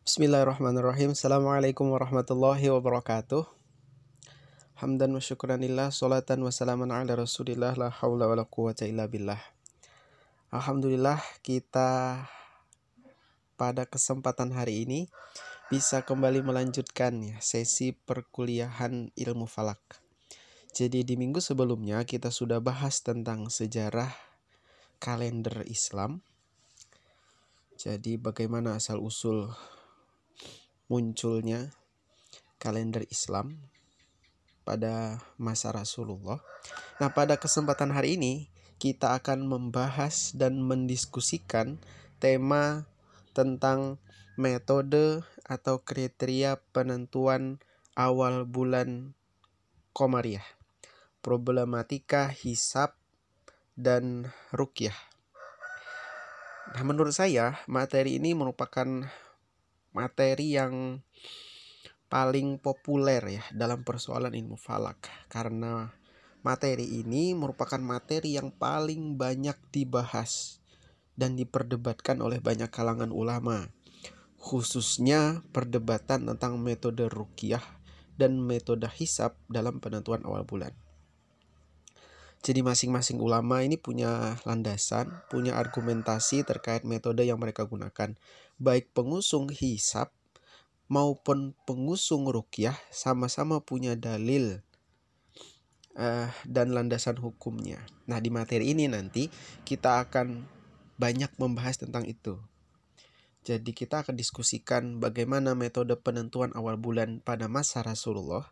Bismillahirrahmanirrahim. Assalamualaikum warahmatullahi wabarakatuh. Hamdan wa syukranillah, salatan wa salaman ala rasulillah, la hawla wa la quwata illa billah. Alhamdulillah, kita pada kesempatan hari ini bisa kembali melanjutkan sesi perkuliahan ilmu falak. Jadi di minggu sebelumnya kita sudah bahas tentang sejarah kalender Islam. Jadi bagaimana asal-usul munculnya kalender Islam pada masa Rasulullah. Nah, pada kesempatan hari ini kita akan membahas dan mendiskusikan tema tentang metode atau kriteria penentuan awal bulan Qomariyah, problematika hisab dan ruqyah. Nah, menurut saya materi ini merupakan materi yang paling populer dalam persoalan ilmu falak, karena materi ini merupakan materi yang paling banyak dibahas dan diperdebatkan oleh banyak kalangan ulama, khususnya perdebatan tentang metode ruqyah dan metode hisab dalam penentuan awal bulan. Jadi masing-masing ulama ini punya landasan, punya argumentasi terkait metode yang mereka gunakan. Baik pengusung hisab maupun pengusung ruqyah sama-sama punya dalil dan landasan hukumnya. Nah, di materi ini nanti kita akan banyak membahas tentang itu. Jadi kita akan diskusikan bagaimana metode penentuan awal bulan pada masa Rasulullah,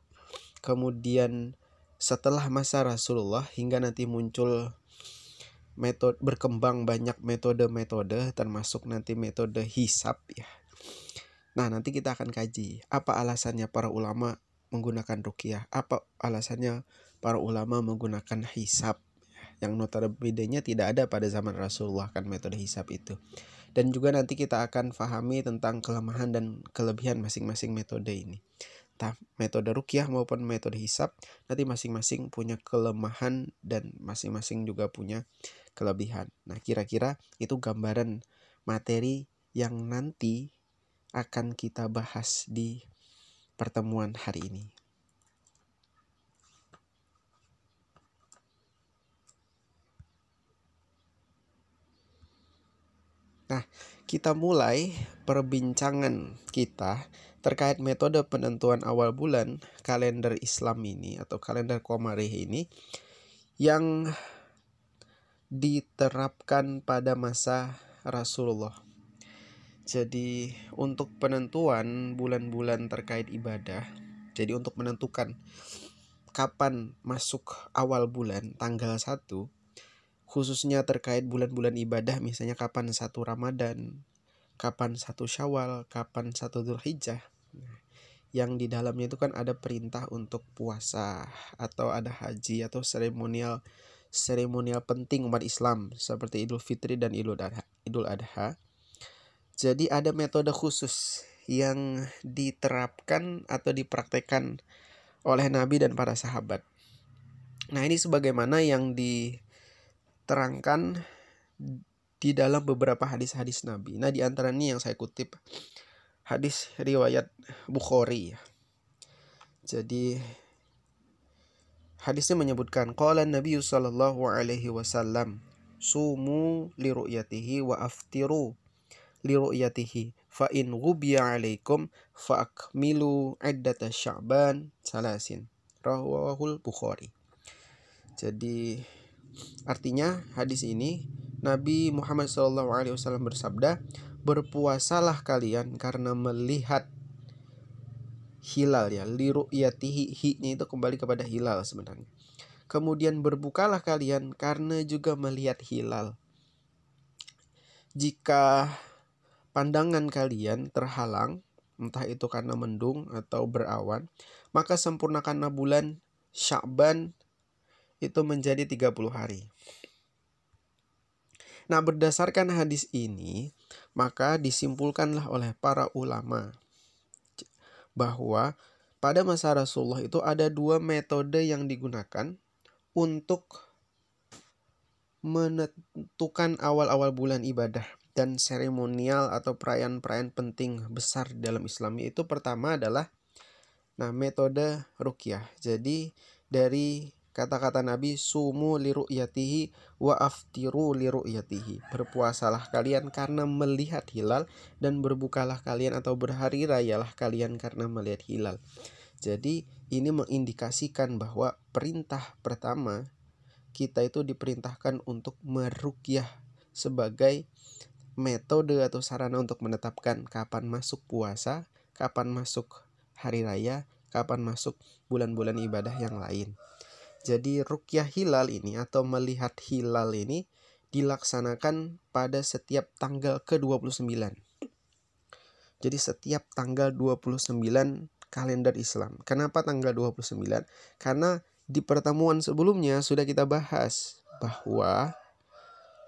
kemudian setelah masa Rasulullah hingga nanti muncul metode, berkembang banyak metode-metode termasuk nanti metode hisab ya. Nah, nanti kita akan kaji apa alasannya para ulama menggunakan ruqyah, apa alasannya para ulama menggunakan hisab yang notabene tidak ada pada zaman Rasulullah kan metode hisab itu. Dan juga nanti kita akan fahami tentang kelemahan dan kelebihan masing-masing metode ini. Metode ruqyah maupun metode hisab nanti masing-masing punya kelemahan dan masing-masing juga punya kelebihan. Nah, kira-kira itu gambaran materi yang nanti akan kita bahas di pertemuan hari ini. Nah, kita mulai perbincangan kita terkait metode penentuan awal bulan kalender Islam ini atau kalender Qomariyah ini yang diterapkan pada masa Rasulullah. Jadi untuk penentuan bulan-bulan terkait ibadah, jadi untuk menentukan kapan masuk awal bulan tanggal 1, khususnya terkait bulan-bulan ibadah, misalnya kapan 1 Ramadan, kapan 1 Syawal, kapan 1 Dzulhijjah. Yang di dalamnya itu kan ada perintah untuk puasa atau ada haji atau seremonial penting umat Islam seperti Idul Fitri dan Idul Adha. Jadi ada metode khusus yang diterapkan atau dipraktekkan oleh Nabi dan para sahabat. Nah, ini sebagaimana yang diterangkan di dalam beberapa hadis-hadis Nabi. Nah, di antaranya yang saya kutip hadis riwayat Bukhari. Jadi hadisnya menyebutkan qala Nabi sallallahu alaihi wasallam sumu li ru'yatihi wa aftiru li ru'yatihi fa in ghubiya alaikum fa akmilu iddata Sya'ban salasin. Rawahul Bukhari. Jadi artinya hadis ini Nabi Muhammad SAW bersabda, berpuasalah kalian karena melihat hilal ya, li ru'yatihi, hi-nya itu kembali kepada hilal sebenarnya. Kemudian berbukalah kalian karena juga melihat hilal. Jika pandangan kalian terhalang, entah itu karena mendung atau berawan, maka sempurnakanlah bulan Sya'ban itu menjadi 30 hari. Nah, berdasarkan hadis ini, maka disimpulkanlah oleh para ulama bahwa pada masa Rasulullah itu ada 2 metode yang digunakan untuk menentukan awal-awal bulan ibadah. dan seremonial atau perayaan-perayaan penting besar dalam Islam. Itu pertama adalah metode ruqyah. Jadi dari kata-kata Nabi, sumu li ru'yatihi wa aftiru li ru'yatihi. Berpuasalah kalian karena melihat hilal, dan berbukalah kalian atau berhari rayalah kalian karena melihat hilal. Jadi ini mengindikasikan bahwa perintah pertama kita itu diperintahkan untuk meruqyah sebagai metode atau sarana untuk menetapkan kapan masuk puasa, kapan masuk hari raya, kapan masuk bulan-bulan ibadah yang lain. Jadi ruqyah hilal ini atau melihat hilal ini dilaksanakan pada setiap tanggal ke-29. Jadi setiap tanggal 29 kalender Islam. Kenapa tanggal 29? Karena di pertemuan sebelumnya sudah kita bahas bahwa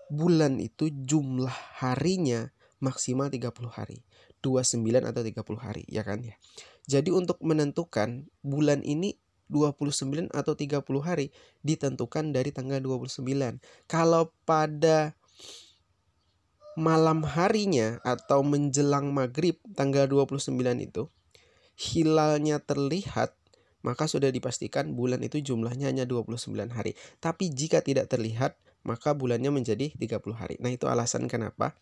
bulan itu jumlah harinya maksimal 30 hari. 29 atau 30 hari, ya kan ya. Jadi untuk menentukan bulan ini 29 atau 30 hari ditentukan dari tanggal 29. Kalau pada malam harinya atau menjelang maghrib tanggal 29 itu hilalnya terlihat, maka sudah dipastikan bulan itu jumlahnya hanya 29 hari. Tapi jika tidak terlihat, maka bulannya menjadi 30 hari. Nah, itu alasan kenapa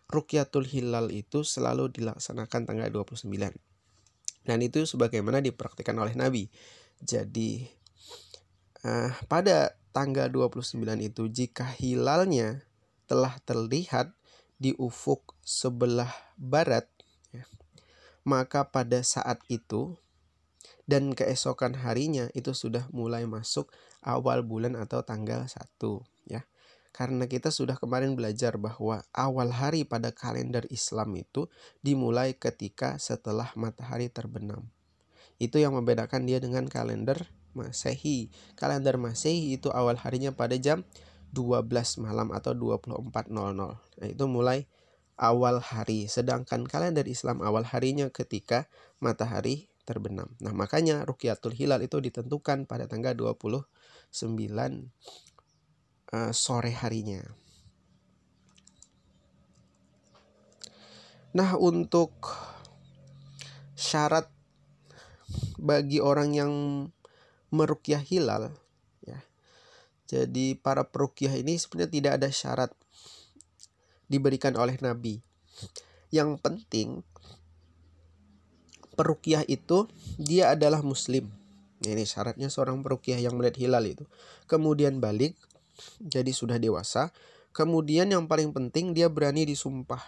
ruqyatul hilal itu selalu dilaksanakan tanggal 29. Dan itu sebagaimana dipraktikkan oleh Nabi. Jadi pada tanggal 29 itu jika hilalnya telah terlihat di ufuk sebelah barat, maka pada saat itu dan keesokan harinya itu sudah mulai masuk awal bulan atau tanggal 1 ya. Karena kita sudah kemarin belajar bahwa awal hari pada kalender Islam itu dimulai ketika setelah matahari terbenam. Itu yang membedakan dia dengan kalender Masehi. Kalender Masehi itu awal harinya pada jam 12 malam atau 24.00. Nah, itu mulai awal hari. Sedangkan kalender Islam awal harinya ketika matahari terbenam. Nah, makanya ruqyatul hilal itu ditentukan pada tanggal 29 sore harinya. Nah, untuk syarat bagi orang yang meruqyah hilal ya. Jadi para peruqyah ini sebenarnya tidak ada syarat diberikan oleh Nabi. Yang penting peruqyah itu dia adalah muslim. Ini syaratnya seorang peruqyah yang melihat hilal itu. Kemudian balik, jadi sudah dewasa. Kemudian yang paling penting dia berani disumpah.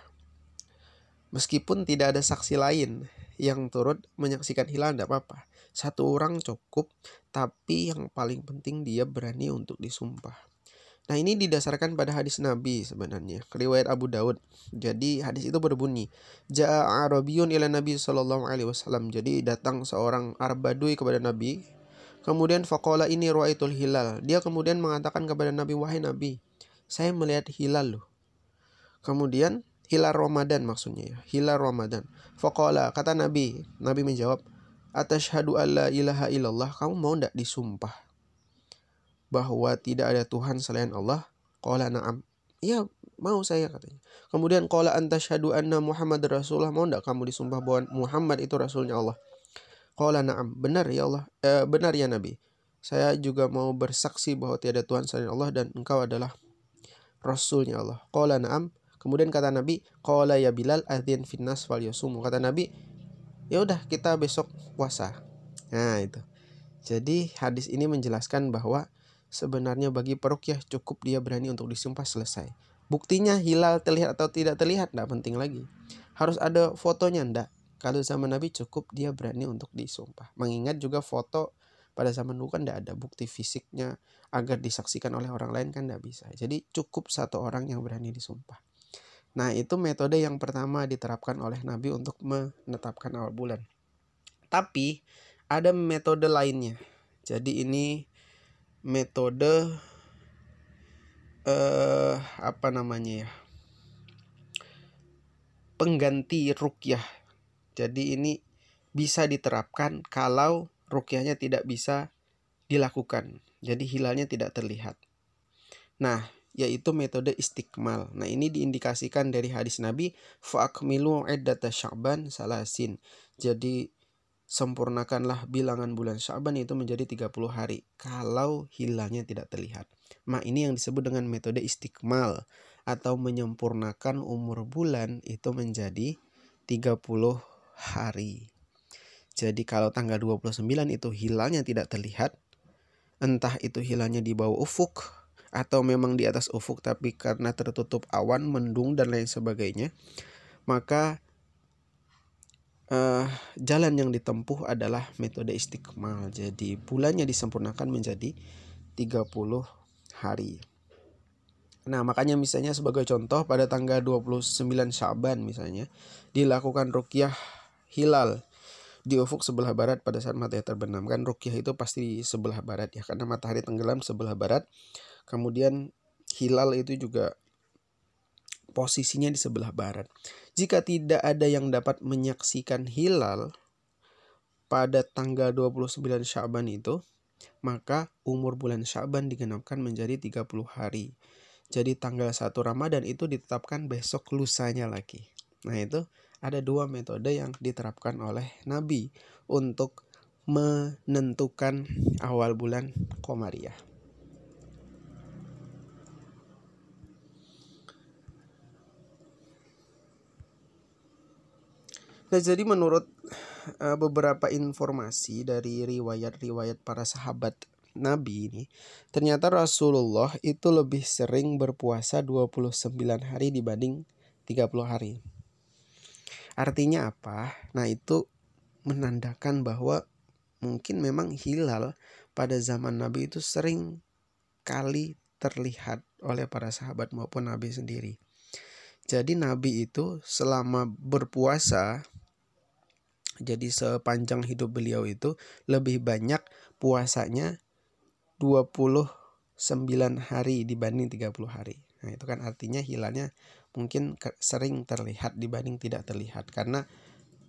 Meskipun tidak ada saksi lain yang turut menyaksikan hilal, tidak apa-apa. Satu orang cukup, tapi yang paling penting dia berani untuk disumpah. Nah, ini didasarkan pada hadis Nabi sebenarnya, riwayat Abu Daud. Jadi hadis itu berbunyi, Ja'a Arabiyun ila Nabi sallallahu alaihi wasallam. Jadi datang seorang Arab Badui kepada Nabi. Kemudian faqala ini ru'aitul hilal. Dia kemudian mengatakan kepada Nabi, wahai Nabi, saya melihat hilal loh. Kemudian hilal Ramadan maksudnya ya, hilal Ramadan. Faqala, kata Nabi menjawab, atashhadu alla ilaha illallah, kamu mau enggak disumpah bahwa tidak ada Tuhan selain Allah? Qala na'am. Iya, mau saya, katanya. Kemudian qala antashhadu anna Muhammad Rasulullah, mau enggak kamu disumpah bahwa Muhammad itu rasulnya Allah? Qala na'am. Benar ya Allah, benar ya Nabi. Saya juga mau bersaksi bahwa tiada Tuhan selain Allah dan engkau adalah rasulnya Allah. Qala na'am. Kemudian kata Nabi, qala ya Bilal adzin finnas fal yasumu. Kata Nabi, ya udah kita besok puasa. Nah, itu. Jadi hadis ini menjelaskan bahwa sebenarnya bagi peruqyah cukup dia berani untuk disumpah, selesai. Buktinya hilal terlihat atau tidak terlihat tidak penting lagi. Harus ada fotonya enggak. Kalau zaman Nabi cukup dia berani untuk disumpah. Mengingat juga foto pada zaman dulu kan tidak ada bukti fisiknya agar disaksikan oleh orang lain kan tidak bisa. Jadi cukup satu orang yang berani disumpah. Nah, itu metode yang pertama diterapkan oleh Nabi untuk menetapkan awal bulan. Tapi ada metode lainnya. Jadi ini metode pengganti ruqyah. Jadi ini bisa diterapkan kalau ruqyahnya tidak bisa dilakukan. Jadi hilalnya tidak terlihat. Nah, yaitu metode istikmal. Nah, ini diindikasikan dari hadis Nabi, fa'akmilu iddata Sya'ban salasin. Jadi sempurnakanlah bilangan bulan Sya'ban itu menjadi 30 hari kalau hilalnya tidak terlihat. Nah, ini yang disebut dengan metode istikmal atau menyempurnakan umur bulan itu menjadi 30 hari. Jadi kalau tanggal 29 itu hilalnya tidak terlihat, entah itu hilalnya di bawah ufuk atau memang di atas ufuk tapi karena tertutup awan, mendung dan lain sebagainya, maka jalan yang ditempuh adalah metode istikmal. Jadi bulannya disempurnakan menjadi 30 hari. Nah, makanya misalnya sebagai contoh pada tanggal 29 Sya'ban misalnya dilakukan ruqyah hilal di ufuk sebelah barat pada saat matahari terbenam. Kan ruqyah itu pasti di sebelah barat ya, karena matahari tenggelam sebelah barat. Kemudian hilal itu juga posisinya di sebelah barat. Jika tidak ada yang dapat menyaksikan hilal pada tanggal 29 Sya'ban itu, maka umur bulan Sya'ban digenapkan menjadi 30 hari. Jadi tanggal 1 Ramadan itu ditetapkan besok lusanya lagi. Nah, itu ada dua metode yang diterapkan oleh Nabi untuk menentukan awal bulan Qomariyah. Nah, jadi menurut beberapa informasi dari riwayat-riwayat para sahabat Nabi ini, ternyata Rasulullah itu lebih sering berpuasa 29 hari dibanding 30 hari. Artinya apa? Nah, itu menandakan bahwa mungkin memang hilal pada zaman Nabi itu sering kali terlihat oleh para sahabat maupun Nabi sendiri. Jadi Nabi itu selama berpuasa, jadi sepanjang hidup beliau itu lebih banyak puasanya 29 hari dibanding 30 hari. Nah, itu kan artinya hilalnya mungkin sering terlihat dibanding tidak terlihat, karena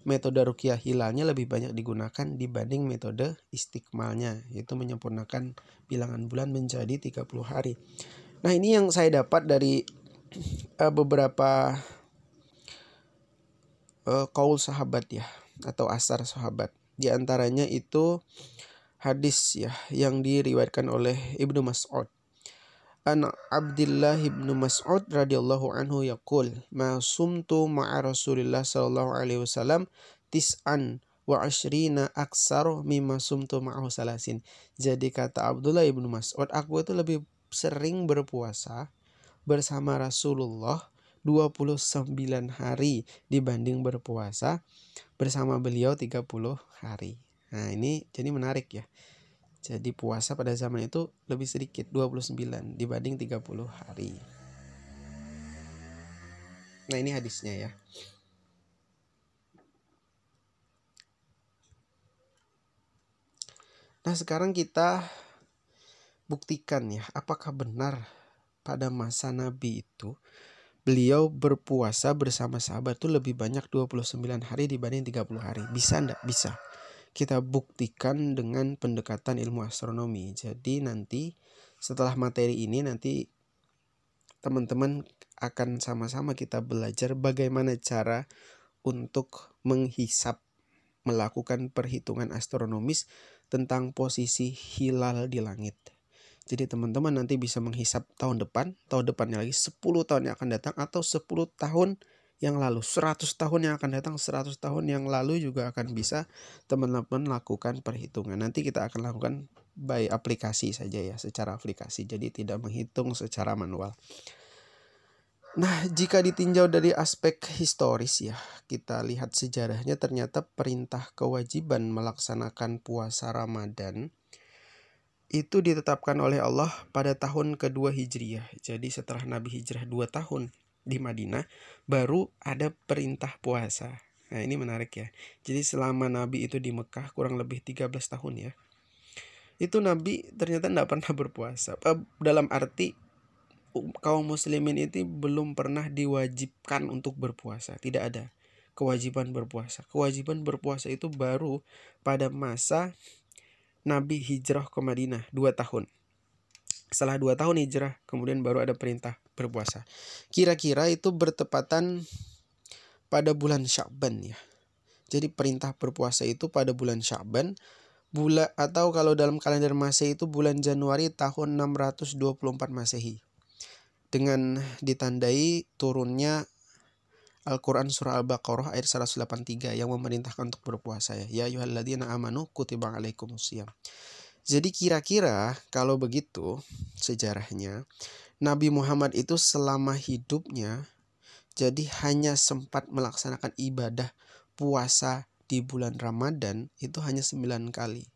metode ruqyah hilalnya lebih banyak digunakan dibanding metode istikmalnya, yaitu menyempurnakan bilangan bulan menjadi 30 hari. Nah, ini yang saya dapat dari beberapa qaul sahabat ya, atau asar sahabat. Di antaranya itu hadis ya yang diriwayatkan oleh Ibnu Mas'ud. An Abdullah ibnu Mas'ud radhiyallahu anhu yaqul, ma sumtu ma'a Rasulillah sallallahu alaihi wasallam tis'an wa ashrina aksar mimma sumtu ma'ahu salasin. Jadi kata Abdullah ibnu Mas'ud, aku itu lebih sering berpuasa bersama Rasulullah 29 hari dibanding berpuasa bersama beliau 30 hari. Nah, ini jadi menarik ya. Jadi puasa pada zaman itu lebih sedikit, 29 dibanding 30 hari. Nah, ini hadisnya ya. Nah, sekarang kita buktikan ya, apakah benar pada masa Nabi itu beliau berpuasa bersama sahabat itu lebih banyak 29 hari dibanding 30 hari. Bisa enggak? Bisa. Kita buktikan dengan pendekatan ilmu astronomi. Jadi nanti setelah materi ini nanti teman-teman akan sama-sama kita belajar bagaimana cara untuk menghisap, melakukan perhitungan astronomis tentang posisi hilal di langit. Jadi teman-teman nanti bisa menghisap tahun depannya lagi, 10 tahun yang akan datang, atau 10 tahun yang lalu, 100 tahun yang akan datang, 100 tahun yang lalu juga akan bisa teman-teman lakukan perhitungan. Nanti kita akan lakukan by aplikasi saja ya, secara aplikasi, jadi tidak menghitung secara manual. Nah, jika ditinjau dari aspek historis ya, kita lihat sejarahnya, ternyata perintah kewajiban melaksanakan puasa Ramadan itu ditetapkan oleh Allah pada tahun kedua Hijriyah. Jadi setelah Nabi hijrah 2 tahun di Madinah, baru ada perintah puasa. Nah, ini menarik ya. Jadi selama Nabi itu di Mekah kurang lebih 13 tahun ya, itu Nabi ternyata tidak pernah berpuasa. Dalam arti kaum muslimin itu belum pernah diwajibkan untuk berpuasa. Tidak ada kewajiban berpuasa. Kewajiban berpuasa itu baru pada masa Nabi hijrah ke Madinah 2 tahun. Setelah 2 tahun hijrah, kemudian baru ada perintah berpuasa. Kira-kira itu bertepatan pada bulan Sya'ban ya. Jadi perintah berpuasa itu pada bulan Sya'ban, atau kalau dalam kalender Masehi itu bulan Januari tahun 624 Masehi. Dengan ditandai turunnya Al-Quran surah Al-Baqarah ayat 183 yang memerintahkan untuk berpuasa ya. Ya ayyuhalladzina amanu kutiba alaikumusiyam. Jadi kira-kira kalau begitu sejarahnya, Nabi Muhammad itu selama hidupnya jadi hanya sempat melaksanakan ibadah puasa di bulan Ramadan itu hanya 9 kali.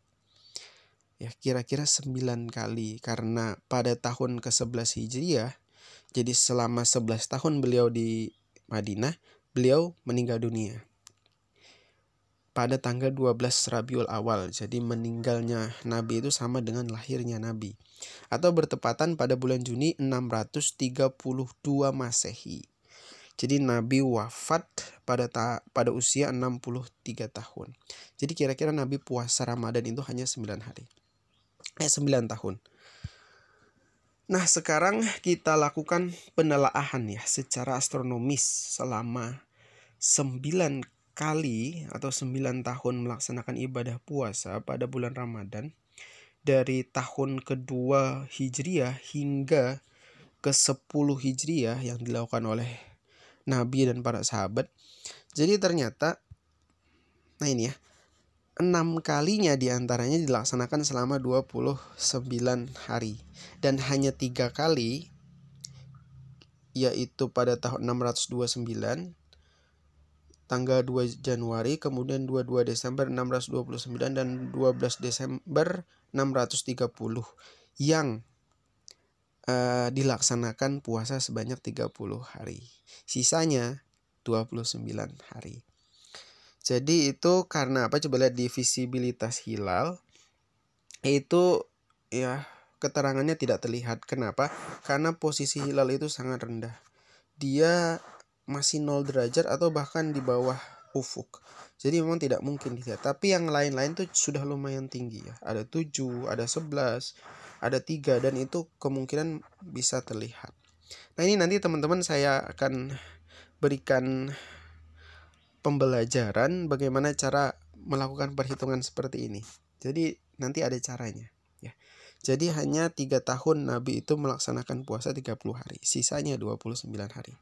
Ya, kira-kira 9 kali karena pada tahun ke-11 Hijriah, jadi selama 11 tahun beliau di Madinah, beliau meninggal dunia pada tanggal 12 Rabiul Awal. Jadi meninggalnya Nabi itu sama dengan lahirnya Nabi. Atau bertepatan pada bulan Juni 632 Masehi. Jadi Nabi wafat pada usia 63 tahun. Jadi kira-kira Nabi puasa Ramadan itu hanya 9 tahun. Nah, sekarang kita lakukan penelaahan ya secara astronomis selama 9 kali atau 9 tahun melaksanakan ibadah puasa pada bulan Ramadan dari tahun kedua Hijriah hingga ke-10 Hijriah yang dilakukan oleh Nabi dan para sahabat. Jadi ternyata nah ini ya, 6 kalinya diantaranya dilaksanakan selama 29 hari dan hanya 3 kali yaitu pada tahun 629 tanggal 2 Januari, kemudian 22 Desember 629 dan 12 Desember 630 yang dilaksanakan puasa sebanyak 30 hari. Sisanya 29 hari. Jadi itu karena apa? Coba lihat di visibilitas hilal. Itu ya keterangannya tidak terlihat. Kenapa? Karena posisi hilal itu sangat rendah. Dia masih 0 derajat atau bahkan di bawah ufuk. Jadi memang tidak mungkin dilihat. Tapi yang lain-lain tuh sudah lumayan tinggi ya. Ada 7, ada 11, ada 3 dan itu kemungkinan bisa terlihat. Nah, ini nanti teman-teman saya akan berikan pembelajaran bagaimana cara melakukan perhitungan seperti ini. Jadi nanti ada caranya ya. Jadi hanya 3 tahun Nabi itu melaksanakan puasa 30 hari. Sisanya 29 hari.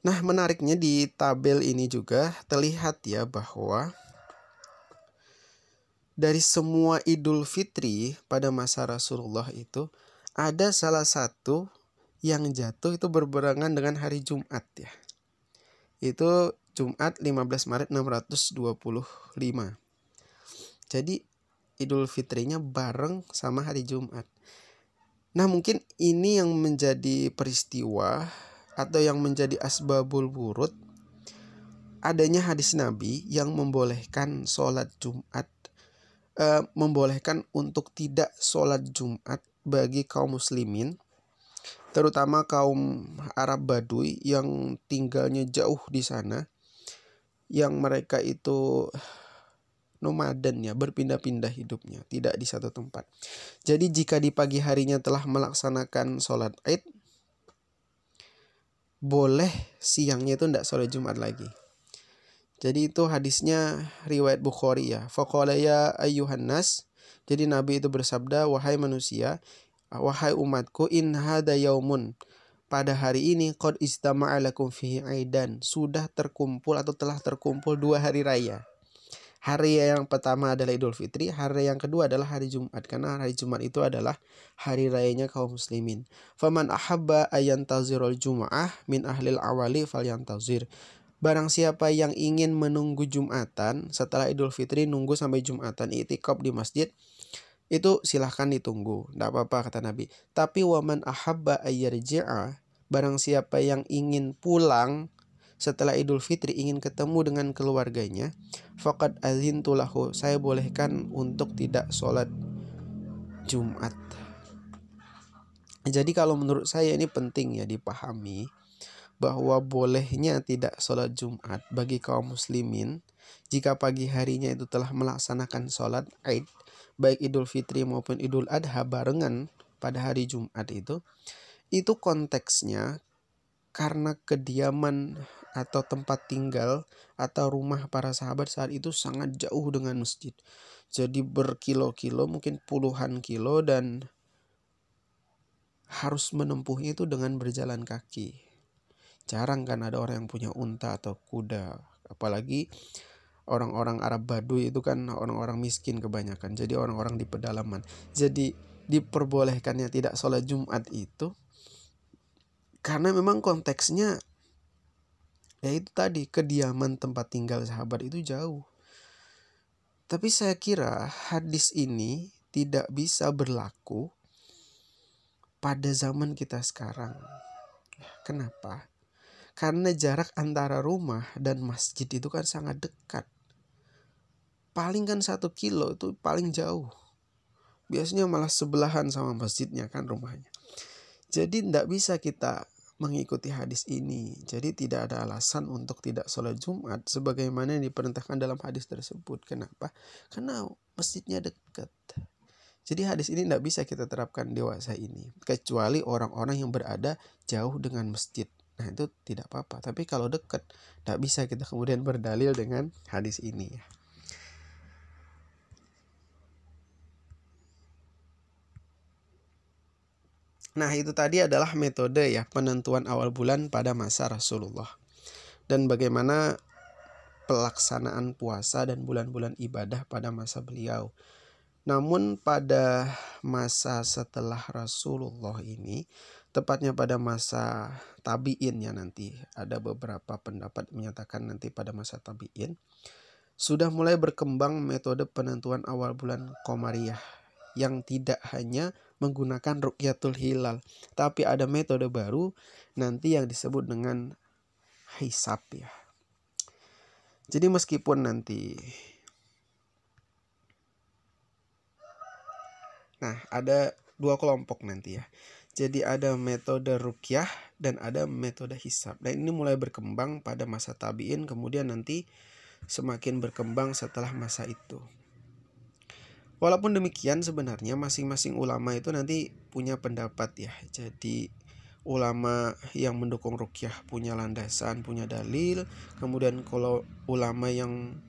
Nah, menariknya di tabel ini juga terlihat ya bahwa dari semua Idul Fitri pada masa Rasulullah itu ada salah satu yang jatuh itu berbarengan dengan hari Jumat ya. Itu Jumat 15 Maret 625. Jadi Idul Fitrinya bareng sama hari Jumat. Nah, mungkin ini yang menjadi peristiwa atau yang menjadi asbabul wurud adanya hadis Nabi yang membolehkan sholat Jumat, membolehkan untuk tidak sholat Jumat bagi kaum muslimin, terutama kaum Arab Baduy yang tinggalnya jauh di sana, yang mereka itu nomaden ya, berpindah-pindah hidupnya, tidak di satu tempat. Jadi jika di pagi harinya telah melaksanakan sholat Id, boleh siangnya itu tidak sholat Jumat lagi. Jadi itu hadisnya riwayat Bukhari ya. Faqala ya ayyuhan nas. Jadi Nabi itu bersabda, wahai manusia, wahai umatku, in hada yaumun. Pada hari ini qad istama'a lakum fihi aidan. Sudah terkumpul atau telah terkumpul 2 hari raya. Hari yang pertama adalah Idul Fitri, hari yang kedua adalah hari Jumat. Karena hari Jumat itu adalah hari rayanya kaum muslimin. Faman ahabba ayantazirul jum'ah min ahlil awali falyantazir. Barang siapa yang ingin menunggu Jumatan setelah Idul Fitri, nunggu sampai Jumatan i'tikaf di masjid, itu silahkan ditunggu, tidak apa-apa kata Nabi. Tapi waman ahabba ayyarji'a, barang siapa yang ingin pulang setelah Idul Fitri, ingin ketemu dengan keluarganya, faqad azintu lahu, saya bolehkan untuk tidak sholat Jumat. Jadi kalau menurut saya ini penting ya dipahami bahwa bolehnya tidak sholat Jumat bagi kaum muslimin Jika pagi harinya itu telah melaksanakan sholat Id, baik Idul Fitri maupun Idul Adha barengan pada hari Jumat itu konteksnya karena kediaman atau tempat tinggal atau rumah para sahabat saat itu sangat jauh dengan masjid. Jadi berkilo-kilo, mungkin puluhan kilo, dan harus menempuhnya itu dengan berjalan kaki. Jarang kan ada orang yang punya unta atau kuda. Apalagi orang-orang Arab Baduy itu kan orang-orang miskin kebanyakan. Jadi orang-orang di pedalaman. Jadi diperbolehkannya tidak sholat Jumat itu karena memang konteksnya yaitu tadi kediaman tempat tinggal sahabat itu jauh. Tapi saya kira hadis ini tidak bisa berlaku pada zaman kita sekarang. Kenapa? Karena jarak antara rumah dan masjid itu kan sangat dekat. Paling kan 1 kilo itu paling jauh. Biasanya malah sebelahan sama masjidnya kan rumahnya. Jadi tidak bisa kita mengikuti hadis ini. Jadi tidak ada alasan untuk tidak sholat Jumat sebagaimana yang diperintahkan dalam hadis tersebut. Kenapa? Karena masjidnya dekat. Jadi hadis ini tidak bisa kita terapkan dewasa ini. Kecuali orang-orang yang berada jauh dengan masjid. Nah itu tidak apa-apa. Tapi kalau dekat, tidak bisa kita kemudian berdalil dengan hadis ini. Nah itu tadi adalah metode ya penentuan awal bulan pada masa Rasulullah. Dan bagaimana pelaksanaan puasa dan bulan-bulan ibadah pada masa beliau. Namun pada masa setelah Rasulullah ini, tepatnya pada masa tabi'in ya nanti, ada beberapa pendapat menyatakan nanti pada masa tabi'in, sudah mulai berkembang metode penentuan awal bulan Qamariyah yang tidak hanya menggunakan Ru'yatul Hilal, tapi ada metode baru nanti yang disebut dengan hisab ya. Jadi meskipun nanti ada 2 kelompok nanti ya. Jadi ada metode ruqyah dan ada metode hisab. Dan ini mulai berkembang pada masa tabi'in, kemudian nanti semakin berkembang setelah masa itu. Walaupun demikian sebenarnya masing-masing ulama itu nanti punya pendapat ya. Jadi ulama yang mendukung ruqyah punya landasan, punya dalil. Kemudian kalau ulama yang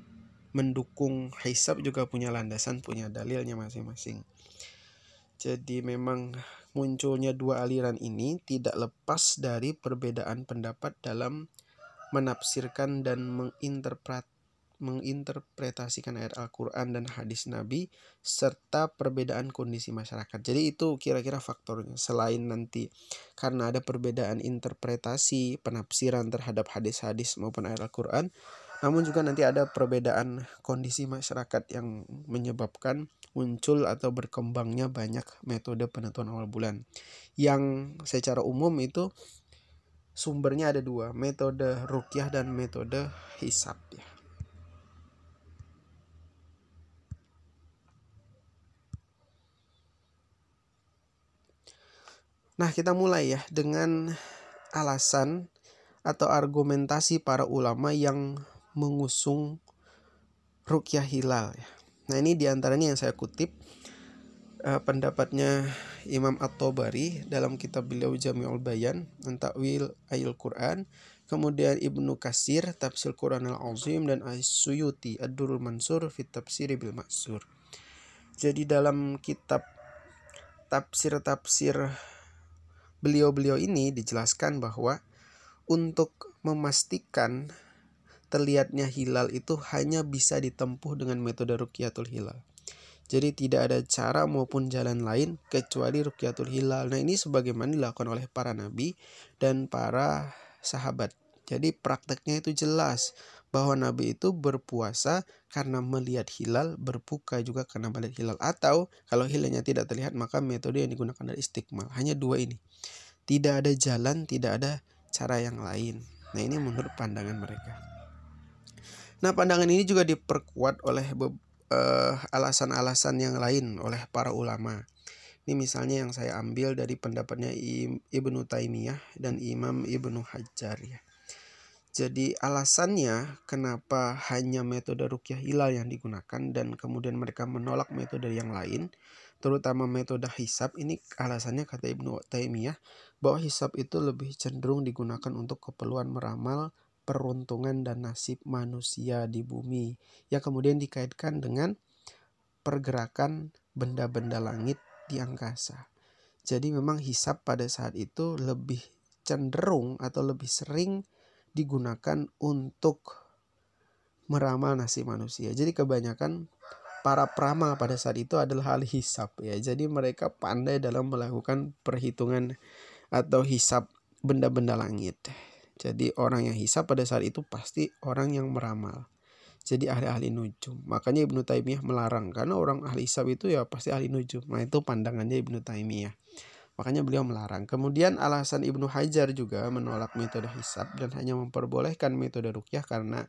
mendukung hisab juga punya landasan, punya dalilnya masing-masing. Jadi memang munculnya 2 aliran ini tidak lepas dari perbedaan pendapat dalam menafsirkan dan menginterpretasikan ayat Al-Quran dan hadis Nabi serta perbedaan kondisi masyarakat. Jadi itu kira-kira faktornya. Selain nanti karena ada perbedaan interpretasi penafsiran terhadap hadis-hadis maupun ayat Al-Quran, namun juga nanti ada perbedaan kondisi masyarakat yang menyebabkan muncul atau berkembangnya banyak metode penentuan awal bulan. Yang secara umum itu sumbernya ada 2, metode ruqyah dan metode hisab ya. Nah kita mulai ya dengan alasan atau argumentasi para ulama yang mengusung ruqyah hilal ya. Nah ini diantaranya yang saya kutip pendapatnya Imam At-Tabari dalam kitab beliau Jami'ul Bayan Ta'wil Ayil Quran, kemudian Ibnu Katsir Tafsir Quran Al-Azim, dan As-Suyuti Ad-Durrul Mansur fi Tafsir bil Ma'sur. Jadi dalam kitab tafsir beliau-beliau ini dijelaskan bahwa untuk memastikan terlihatnya hilal itu hanya bisa ditempuh dengan metode ruqyatul hilal. Jadi tidak ada cara maupun jalan lain kecuali ruqyatul hilal. Nah ini sebagaimana dilakukan oleh para nabi dan para sahabat. Jadi prakteknya itu jelas bahwa nabi itu berpuasa karena melihat hilal, berbuka juga karena melihat hilal. Atau kalau hilalnya tidak terlihat maka metode yang digunakan adalah istikmal. Hanya 2 ini. Tidak ada jalan, tidak ada cara yang lain. Nah ini menurut pandangan mereka. Nah pandangan ini juga diperkuat oleh alasan-alasan yang lain oleh para ulama. Ini misalnya yang saya ambil dari pendapatnya Ibnu Taimiyah dan Imam Ibnu Hajar ya. Jadi alasannya kenapa hanya metode ruqyah hilal yang digunakan dan kemudian mereka menolak metode yang lain, terutama metode hisab, ini alasannya kata Ibnu Taimiyah bahwa hisab itu lebih cenderung digunakan untuk keperluan meramal peruntungan dan nasib manusia di bumi, yang kemudian dikaitkan dengan pergerakan benda-benda langit di angkasa. Jadi memang hisab pada saat itu lebih cenderung atau lebih sering digunakan untuk meramal nasib manusia. Jadi kebanyakan para peramal pada saat itu adalah ahli hisab ya. Jadi mereka pandai dalam melakukan perhitungan atau hisab benda-benda langit. Jadi orang yang hisab pada saat itu pasti orang yang meramal. Jadi ahli-ahli nujum. Makanya Ibnu Taimiyah melarang, karena orang ahli hisab itu ya pasti ahli nujum. Nah itu pandangannya Ibnu Taimiyah. Makanya beliau melarang. Kemudian alasan Ibnu Hajar juga menolak metode hisab dan hanya memperbolehkan metode ruqyah karena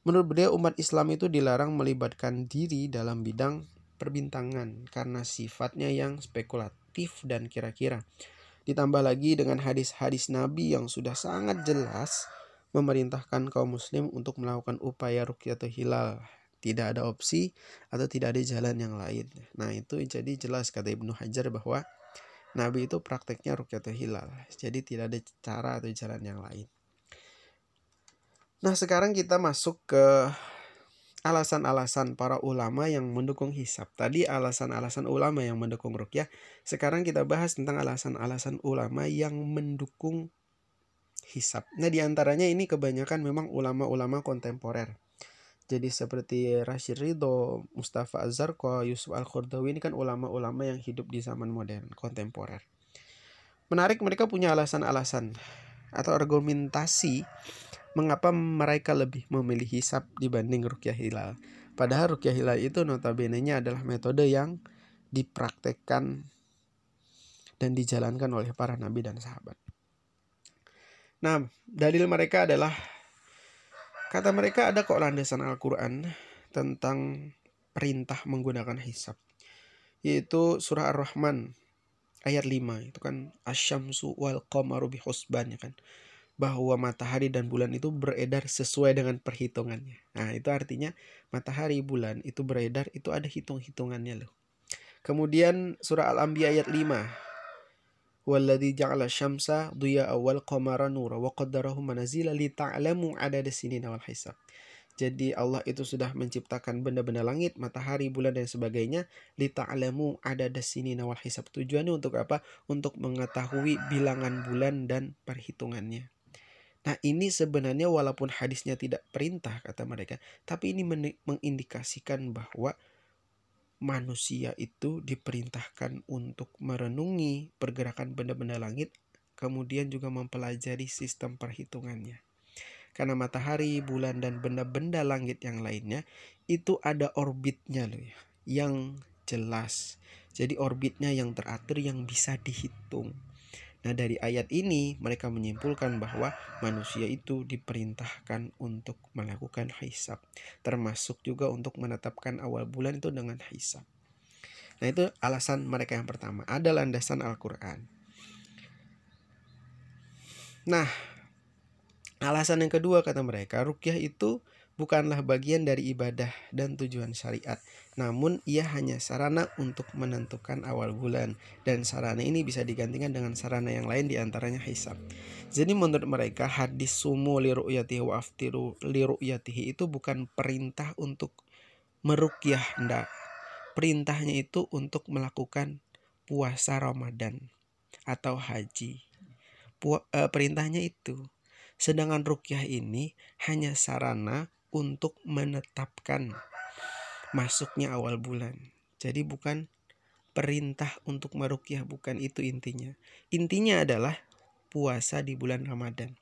menurut beliau umat Islam itu dilarang melibatkan diri dalam bidang perbintangan karena sifatnya yang spekulatif dan kira-kira. Ditambah lagi dengan hadis-hadis Nabi yang sudah sangat jelas memerintahkan kaum muslim untuk melakukan upaya ruqyatul hilal. Tidak ada opsi atau tidak ada jalan yang lain. Nah itu jadi jelas kata Ibnu Hajar bahwa Nabi itu prakteknya ruqyatul hilal. Jadi tidak ada cara atau jalan yang lain. Nah sekarang kita masuk ke alasan-alasan para ulama yang mendukung hisab. Tadi alasan-alasan ulama yang mendukung ruqyah. Sekarang kita bahas tentang alasan-alasan ulama yang mendukung hisab. Nah diantaranya ini kebanyakan memang ulama-ulama kontemporer. Jadi seperti Rashid Ridho, Mustafa Az-Zarqa, Yusuf Al-Qaradawi, ini kan ulama-ulama yang hidup di zaman modern, kontemporer. Menarik, mereka punya alasan-alasan atau argumentasi mengapa mereka lebih memilih hisab dibanding ruqyah hilal. Padahal ruqyah hilal itu notabene-nya adalah metode yang dipraktekkan dan dijalankan oleh para nabi dan sahabat. Nah, dalil mereka adalah, kata mereka ada kok landasan Al-Quran tentang perintah menggunakan hisab, yaitu surah Ar-Rahman ayat 5. Itu kan asyamsu wal qamaru bihusban, ya kan, bahwa matahari dan bulan itu beredar sesuai dengan perhitungannya. Nah itu artinya matahari bulan itu beredar, itu ada hitung-hitungannya loh. Kemudian surah Al-Anbiya ayat 5, walladzi ja'ala syamsa dhiya'a wal qamara nura wa qaddarahu manazila li ta'lamu adada sinina wal hisab. Jadi Allah itu sudah menciptakan benda-benda langit, matahari, bulan dan sebagainya, li ta'lamu adada sinina wal hisab. Tujuannya untuk apa? Untuk mengetahui bilangan bulan dan perhitungannya. Nah ini sebenarnya walaupun hadisnya tidak perintah kata mereka, tapi ini mengindikasikan bahwa manusia itu diperintahkan untuk merenungi pergerakan benda-benda langit, kemudian juga mempelajari sistem perhitungannya. Karena matahari, bulan, dan benda-benda langit yang lainnya itu ada orbitnya loh ya, yang jelas. Jadi orbitnya yang teratur, yang bisa dihitung. Nah dari ayat ini mereka menyimpulkan bahwa manusia itu diperintahkan untuk melakukan hisab, termasuk juga untuk menetapkan awal bulan itu dengan hisab. Nah itu alasan mereka yang pertama, ada landasan Al-Quran. Nah alasan yang kedua kata mereka, ruqyah itu bukanlah bagian dari ibadah dan tujuan syariat, namun ia hanya sarana untuk menentukan awal bulan, dan sarana ini bisa digantikan dengan sarana yang lain diantaranya hisab. Jadi menurut mereka hadis sumu li ru'yatihi wa aftiru li ru'yatihi itu bukan perintah untuk meruqyah, enggak. Perintahnya itu untuk melakukan puasa Ramadan atau haji. Perintahnya itu. Sedangkan ruqyah ini hanya sarana untuk menetapkan masuknya awal bulan. Jadi bukan perintah untuk meruqyah, bukan itu intinya. Intinya adalah puasa di bulan Ramadan.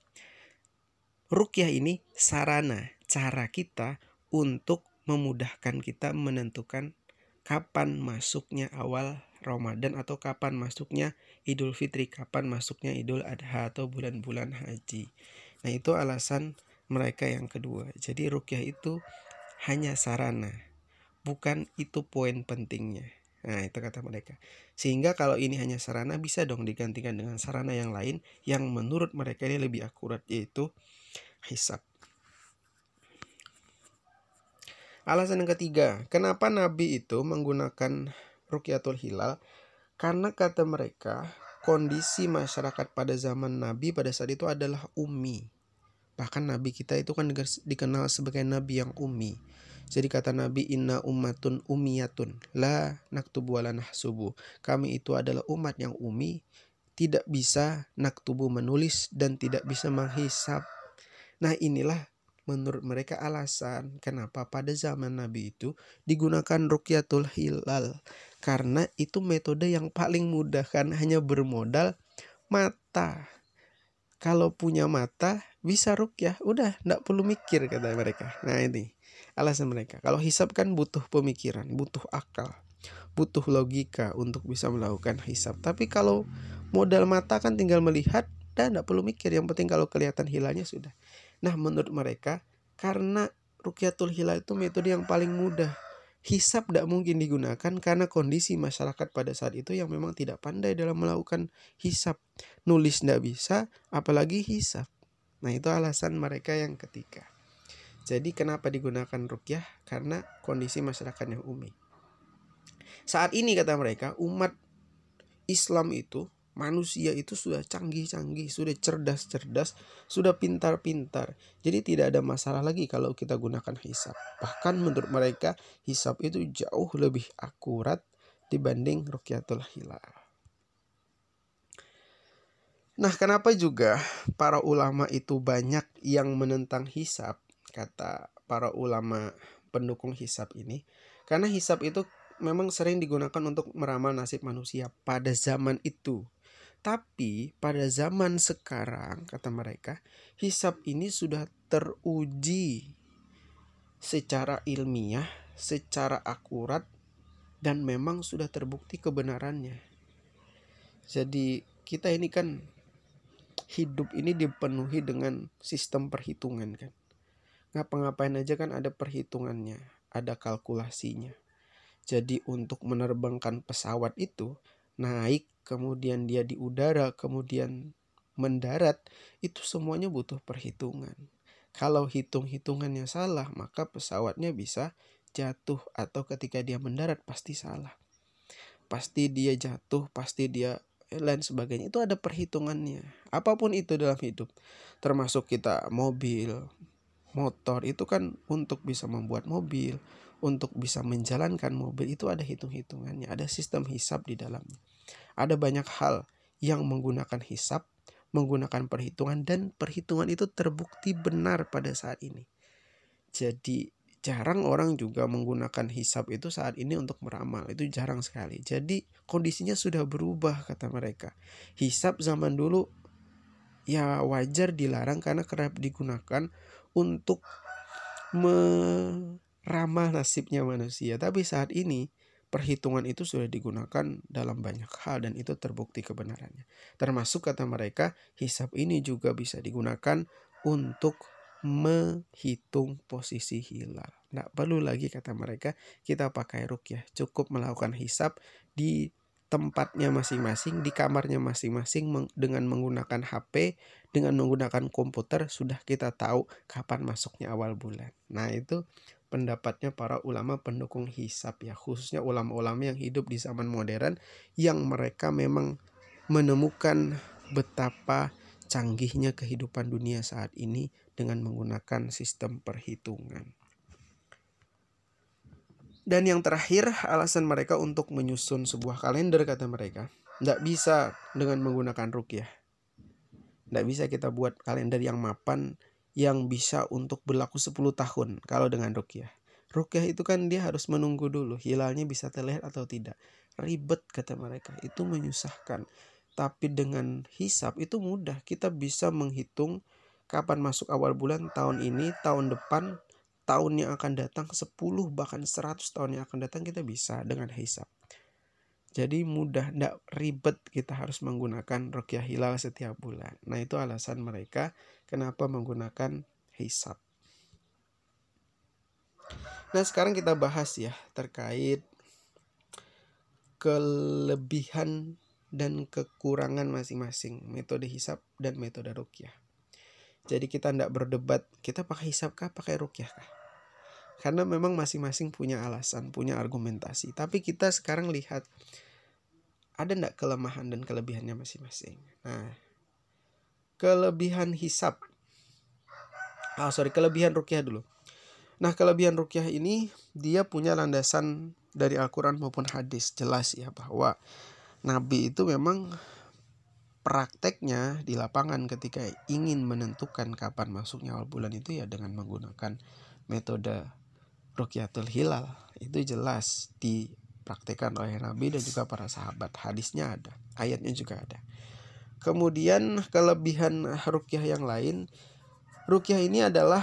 Ruqyah ini sarana, cara kita untuk memudahkan kita menentukan kapan masuknya awal Ramadan atau kapan masuknya Idul Fitri, kapan masuknya Idul Adha atau bulan-bulan haji. Nah itu alasan mereka yang kedua. Jadi ruqyah itu hanya sarana, bukan itu poin pentingnya. Nah itu kata mereka. Sehingga kalau ini hanya sarana, bisa dong digantikan dengan sarana yang lain yang menurut mereka ini lebih akurat, yaitu hisab. Alasan yang ketiga, kenapa Nabi itu menggunakan Ruqyatul Hilal? Karena kata mereka, kondisi masyarakat pada zaman Nabi pada saat itu adalah ummi. Bahkan Nabi kita itu kan dikenal sebagai Nabi yang ummi. Jadi kata Nabi, inna ummatun ummiyatun la naktubu wala nahsubu. Kami itu adalah umat yang ummi, tidak bisa naktubu menulis dan tidak bisa menghisab. Nah inilah menurut mereka alasan kenapa pada zaman Nabi itu digunakan Ruqyatul Hilal. Karena itu metode yang paling mudah, kan hanya bermodal mata. Kalau punya mata bisa ruqyah, udah nggak perlu mikir kata mereka. Nah ini alasan mereka. Kalau hisab kan butuh pemikiran, butuh akal, butuh logika untuk bisa melakukan hisab. Tapi kalau modal mata kan tinggal melihat dan nggak perlu mikir. Yang penting kalau kelihatan hilalnya sudah. Nah menurut mereka karena Ruqyatul Hilal itu metode yang paling mudah. Hisab tidak mungkin digunakan karena kondisi masyarakat pada saat itu yang memang tidak pandai dalam melakukan hisab. Nulis tidak bisa, apalagi hisab. Nah itu alasan mereka yang ketiga. Jadi kenapa digunakan ruqyah? Karena kondisi masyarakat yang ummi. Saat ini kata mereka, umat Islam itu, manusia itu sudah canggih-canggih, sudah cerdas-cerdas, sudah pintar-pintar. Jadi tidak ada masalah lagi kalau kita gunakan hisab. Bahkan menurut mereka hisab itu jauh lebih akurat dibanding Ruqyatul Hilal. Nah kenapa juga para ulama itu banyak yang menentang hisab? Kata para ulama pendukung hisab ini, karena hisab itu memang sering digunakan untuk meramal nasib manusia pada zaman itu. Tapi pada zaman sekarang, kata mereka, hisab ini sudah teruji secara ilmiah, secara akurat, dan memang sudah terbukti kebenarannya. Jadi kita ini kan hidup ini dipenuhi dengan sistem perhitungan kan. Ngapa-ngapain aja kan ada perhitungannya, ada kalkulasinya. Jadi untuk menerbangkan pesawat itu, naik, kemudian dia di udara, kemudian mendarat, itu semuanya butuh perhitungan. Kalau hitung-hitungannya salah, maka pesawatnya bisa jatuh, atau ketika dia mendarat pasti salah. Pasti dia jatuh, pasti dia lain sebagainya. Itu ada perhitungannya. Apapun itu dalam hidup, termasuk kita mobil, motor, itu kan untuk bisa membuat mobil, untuk bisa menjalankan mobil itu ada hitung-hitungannya, ada sistem hisab di dalamnya. Ada banyak hal yang menggunakan hisab, menggunakan perhitungan, dan perhitungan itu terbukti benar pada saat ini. Jadi jarang orang juga menggunakan hisab itu saat ini untuk meramal, itu jarang sekali. Jadi kondisinya sudah berubah kata mereka. Hisab zaman dulu ya wajar dilarang karena kerap digunakan untuk meramal nasibnya manusia. Tapi saat ini perhitungan itu sudah digunakan dalam banyak hal dan itu terbukti kebenarannya. Termasuk kata mereka, hisab ini juga bisa digunakan untuk menghitung posisi hilal. Tidak perlu lagi kata mereka kita pakai ruqyah, cukup melakukan hisab di tempatnya masing-masing, di kamarnya masing-masing dengan menggunakan HP, dengan menggunakan komputer sudah kita tahu kapan masuknya awal bulan. Nah itu pendapatnya para ulama pendukung hisab ya, khususnya ulama-ulama yang hidup di zaman modern yang mereka memang menemukan betapa canggihnya kehidupan dunia saat ini dengan menggunakan sistem perhitungan. Dan yang terakhir, alasan mereka untuk menyusun sebuah kalender kata mereka, tidak bisa dengan menggunakan ruqyah. Tidak bisa kita buat kalender yang mapan yang bisa untuk berlaku 10 tahun kalau dengan ruqyah. Ruqyah itu kan dia harus menunggu dulu hilalnya bisa terlihat atau tidak. Ribet kata mereka, itu menyusahkan. Tapi dengan hisab itu mudah, kita bisa menghitung kapan masuk awal bulan tahun ini, tahun depan, tahun yang akan datang, 10 bahkan 100 tahun yang akan datang kita bisa dengan hisab. Jadi mudah, tidak ribet kita harus menggunakan ruqyah hilal setiap bulan. Nah itu alasan mereka kenapa menggunakan hisab. Nah sekarang kita bahas ya terkait kelebihan dan kekurangan masing-masing metode hisab dan metode ruqyah. Jadi kita tidak berdebat kita pakai hisab kah, pakai ruqyah kah. Karena memang masing-masing punya alasan, punya argumentasi. Tapi kita sekarang lihat ada tidak kelemahan dan kelebihannya masing-masing. Nah, kelebihan hisab. Kelebihan ruqyah dulu. Nah, kelebihan ruqyah ini dia punya landasan dari Al-Quran maupun hadis. Jelas ya bahwa Nabi itu memang prakteknya di lapangan ketika ingin menentukan kapan masuknya awal bulan itu ya dengan menggunakan metode ruqyatul hilal. Itu jelas dipraktekkan oleh Nabi dan juga para sahabat. Hadisnya ada, ayatnya juga ada. Kemudian kelebihan ruqyah yang lain, ruqyah ini adalah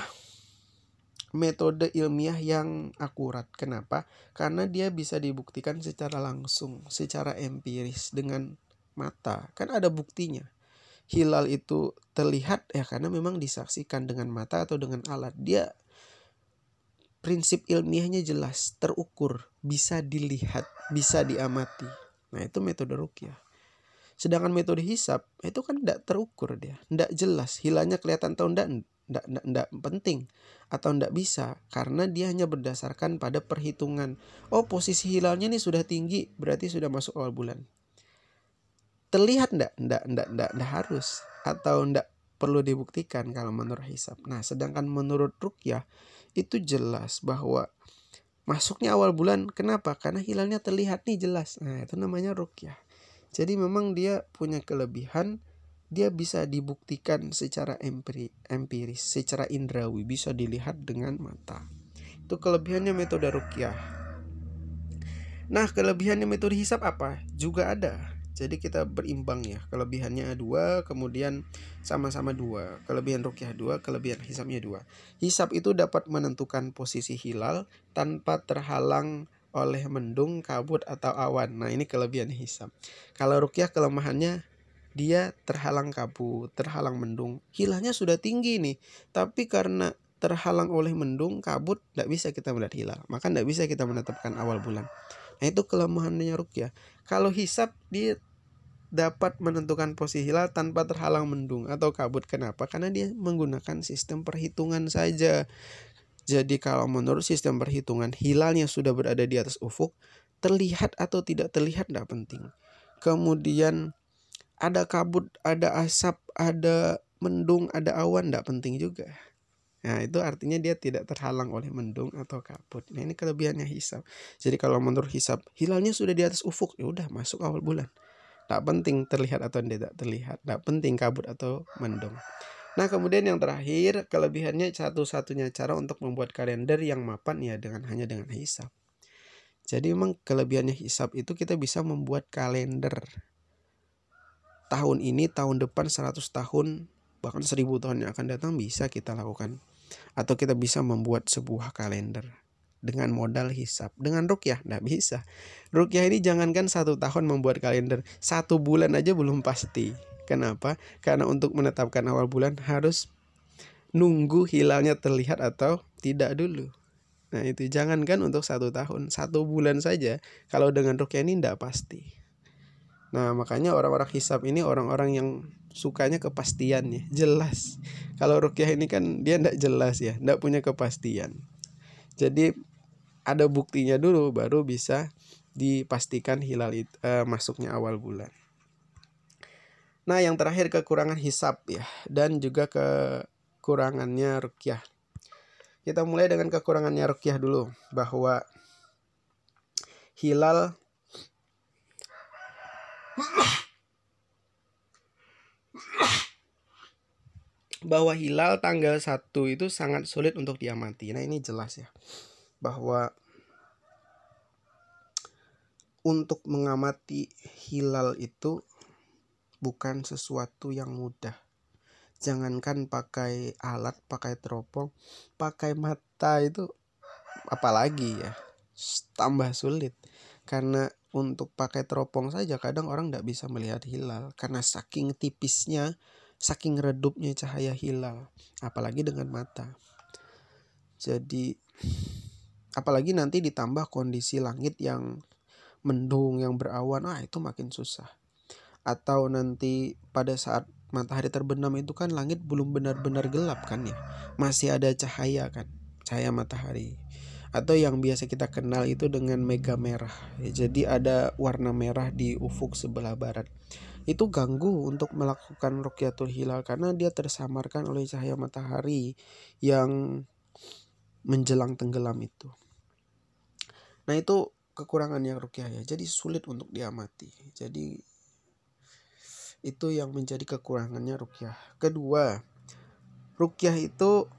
metode ilmiah yang akurat. Kenapa? Karena dia bisa dibuktikan secara langsung, secara empiris dengan mata. Kan ada buktinya. Hilal itu terlihat ya karena memang disaksikan dengan mata atau dengan alat. Dia prinsip ilmiahnya jelas, terukur, bisa dilihat, bisa diamati. Nah, itu metode ruqyah. Sedangkan metode hisab itu kan tidak terukur dia, tidak jelas. Hilalnya kelihatan atau tidak penting atau tidak bisa karena dia hanya berdasarkan pada perhitungan. Oh, posisi hilalnya nih sudah tinggi, berarti sudah masuk awal bulan. Terlihat tidak harus atau tidak perlu dibuktikan kalau menurut hisab. Nah, sedangkan menurut ruqyah itu jelas bahwa masuknya awal bulan. Kenapa? Karena hilalnya terlihat nih jelas. Nah, itu namanya ruqyah. Jadi memang dia punya kelebihan, dia bisa dibuktikan secara empiris, secara indrawi, bisa dilihat dengan mata. Itu kelebihannya metode ruqyah. Nah, kelebihannya metode hisab apa? Juga ada. Jadi kita berimbang ya. Kelebihannya 2, kemudian sama-sama 2. Kelebihan ruqyah 2, kelebihan hisabnya 2. Hisab itu dapat menentukan posisi hilal tanpa terhalang oleh mendung, kabut atau awan. Nah, ini kelebihan hisab. Kalau ruqyah kelemahannya dia terhalang kabut, terhalang mendung. Hilalnya sudah tinggi nih, tapi karena terhalang oleh mendung, kabut, tidak bisa kita melihat hilal. Maka tidak bisa kita menetapkan awal bulan. Nah, itu kelemahannya ruqyah. Kalau hisab dia dapat menentukan posisi hilal tanpa terhalang mendung atau kabut. Kenapa? Karena dia menggunakan sistem perhitungan saja. Jadi kalau menurut sistem perhitungan hilalnya sudah berada di atas ufuk, terlihat atau tidak terlihat tidak penting. Kemudian ada kabut, ada asap, ada mendung, ada awan, tidak penting juga. Nah, itu artinya dia tidak terhalang oleh mendung atau kabut. Nah, ini kelebihannya hisab. Jadi kalau menurut hisab hilalnya sudah di atas ufuk, ya udah masuk awal bulan. Tak penting terlihat atau tidak terlihat, tak penting kabut atau mendung. Nah, kemudian yang terakhir, kelebihannya satu-satunya cara untuk membuat kalender yang mapan ya hanya dengan hisab. Jadi memang kelebihannya hisab itu kita bisa membuat kalender tahun ini, tahun depan, 100 tahun, bahkan 1000 tahun yang akan datang bisa kita lakukan. Atau kita bisa membuat sebuah kalender dengan modal hisab. Dengan ruqyah tidak bisa. Ruqyah ini jangankan 1 tahun membuat kalender, 1 bulan aja belum pasti. Kenapa? Karena untuk menetapkan awal bulan harus nunggu hilalnya terlihat atau tidak dulu. Nah, itu jangankan untuk 1 tahun, 1 bulan saja kalau dengan ruqyah ini tidak pasti. Nah, makanya orang-orang hisab ini orang-orang yang sukanya kepastian ya, jelas. Kalau ruqyah ini kan dia tidak jelas ya, tidak punya kepastian. Jadi ada buktinya dulu baru bisa dipastikan hilal itu masuknya awal bulan. Nah, yang terakhir kekurangan hisab ya, dan juga kekurangannya ruqyah. Kita mulai dengan kekurangannya ruqyah dulu, bahwa hilal tanggal 1 itu sangat sulit untuk diamati. Nah, ini jelas ya, bahwa untuk mengamati hilal itu bukan sesuatu yang mudah. Jangankan pakai alat, pakai teropong, pakai mata itu apalagi ya, tambah sulit. Karena untuk pakai teropong saja kadang orang tidak bisa melihat hilal karena saking tipisnya, saking redupnya cahaya hilal, apalagi dengan mata. Jadi apalagi nanti ditambah kondisi langit yang mendung, yang berawan, itu makin susah. Atau nanti pada saat matahari terbenam itu kan langit belum benar-benar gelap kan ya, masih ada cahaya kan, cahaya matahari, atau yang biasa kita kenal itu dengan mega merah ya, jadi ada warna merah di ufuk sebelah barat. Itu ganggu untuk melakukan rukyatul hilal karena dia tersamarkan oleh cahaya matahari yang menjelang tenggelam itu. Nah itu kekurangannya rukyah ya, jadi sulit untuk diamati. Jadi itu yang menjadi kekurangannya rukyah. Kedua, rukyah itu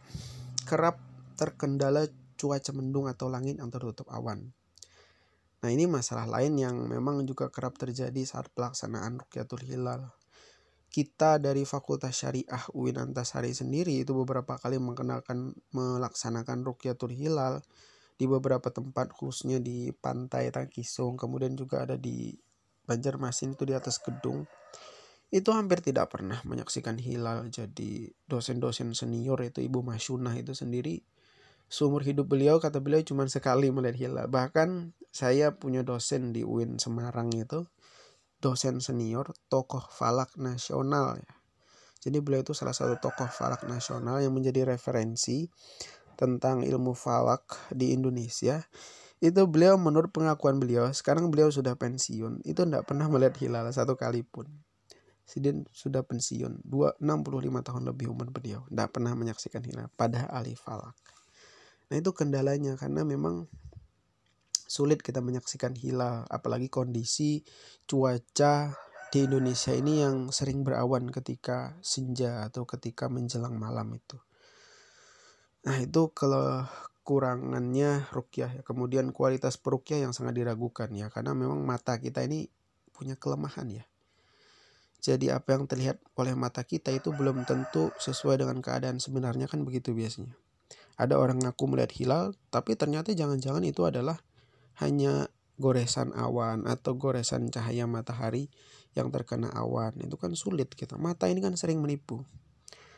kerap terkendala cuaca mendung atau langit yang tertutup awan. Nah ini masalah lain yang memang juga kerap terjadi saat pelaksanaan rukyatul hilal. Kita dari Fakultas Syariah UIN Antasari sendiri itu beberapa kali melaksanakan rukyatul hilal di beberapa tempat, khususnya di pantai Tangkisung, kemudian juga ada di Banjarmasin itu di atas gedung. Itu hampir tidak pernah menyaksikan hilal. Jadi dosen-dosen senior itu Ibu Masyunah itu sendiri, seumur hidup beliau kata beliau cuma sekali melihat hilal. Bahkan saya punya dosen di UIN Semarang itu, dosen senior, tokoh falak nasional ya. Jadi beliau itu salah satu tokoh falak nasional yang menjadi referensi tentang ilmu falak di Indonesia. Itu beliau, menurut pengakuan beliau, sekarang beliau sudah pensiun, itu tidak pernah melihat hilal satu kali pun. Sidin sudah pensiun, 65 tahun lebih umur beliau, tidak pernah menyaksikan hilal, padahal ahli falak. Nah itu kendalanya, karena memang sulit kita menyaksikan hilal, apalagi kondisi cuaca di Indonesia ini yang sering berawan ketika senja atau ketika menjelang malam itu. Nah itu kekurangannya rukyah ya. Kemudian kualitas perukyah yang sangat diragukan ya, karena memang mata kita ini punya kelemahan ya. Jadi apa yang terlihat oleh mata kita itu belum tentu sesuai dengan keadaan sebenarnya, kan begitu biasanya. Ada orang ngaku melihat hilal, tapi ternyata jangan-jangan itu adalah hanya goresan awan atau goresan cahaya matahari yang terkena awan. Itu kan sulit kita. Mata ini kan sering menipu.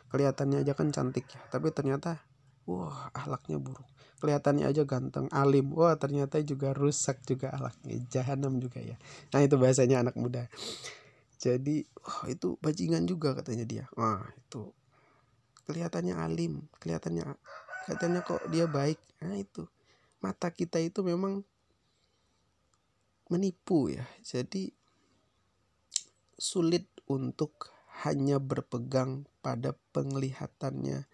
Kelihatannya aja kan cantik ya, tapi ternyata wah akhlaknya buruk. Kelihatannya aja ganteng, alim, wah ternyata juga rusak juga akhlaknya, jahanam juga ya. Nah itu bahasanya anak muda. Jadi itu bajingan juga katanya dia. Wah itu kelihatannya alim, kelihatannya kok dia baik. Nah itu mata kita itu memang menipu ya. Jadi sulit untuk hanya berpegang pada penglihatannya